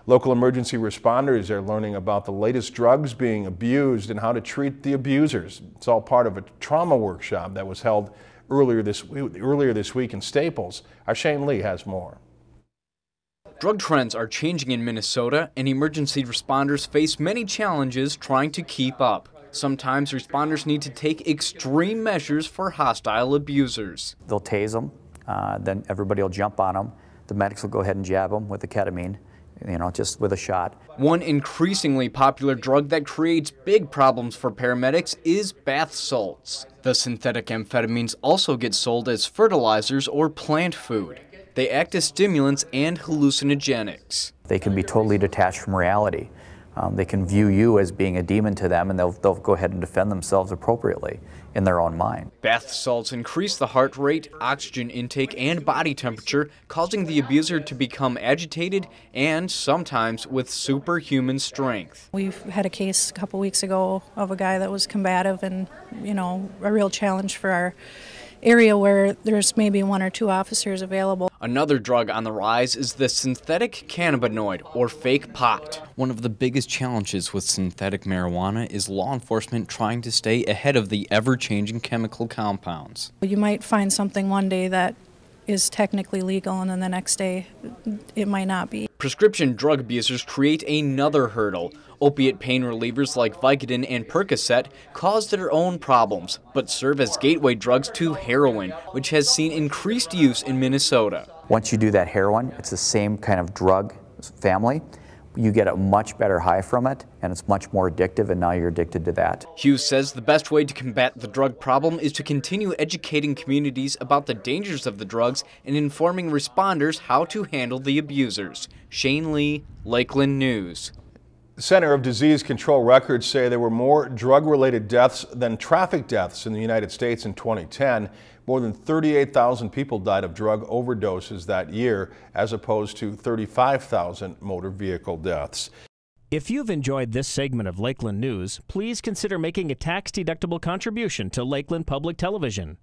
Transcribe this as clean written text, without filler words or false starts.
Local emergency responders are learning about the latest drugs being abused and how to treat the abusers. It's all part of a trauma workshop that was held earlier this week in Staples. Our Shane Lee has more. Drug trends are changing in Minnesota, and emergency responders face many challenges trying to keep up. Sometimes responders need to take extreme measures for hostile abusers. They'll tase them, then everybody will jump on them. The medics will go ahead and jab them with the ketamine, just with a shot. One increasingly popular drug that creates big problems for paramedics is bath salts. The synthetic amphetamines also get sold as fertilizers or plant food. They act as stimulants and hallucinogenics. They can be totally detached from reality. They can view you as being a demon to them, and they'll go ahead and defend themselves appropriately in their own mind. Bath salts increase the heart rate, oxygen intake, and body temperature, causing the abuser to become agitated and sometimes with superhuman strength. We've had a case a couple weeks ago of a guy that was combative and, a real challenge for our area where there's maybe 1 or 2 officers available. Another drug on the rise is the synthetic cannabinoid, or fake pot. One of the biggest challenges with synthetic marijuana is law enforcement trying to stay ahead of the ever-changing chemical compounds. You might find something one day that is technically legal, and then the next day it might not be. Prescription drug abusers create another hurdle. Opiate pain relievers like Vicodin and Percocet cause their own problems, but serve as gateway drugs to heroin, which has seen increased use in Minnesota. Once you do that heroin, it's the same kind of drug family. You get a much better high from it, and it's much more addictive, and now you're addicted to that. Hughes says the best way to combat the drug problem is to continue educating communities about the dangers of the drugs and informing responders how to handle the abusers. Shane Lee, Lakeland News. The Center of Disease Control records say there were more drug-related deaths than traffic deaths in the United States in 2010. More than 38,000 people died of drug overdoses that year, as opposed to 35,000 motor vehicle deaths. If you've enjoyed this segment of Lakeland News, please consider making a tax-deductible contribution to Lakeland Public Television.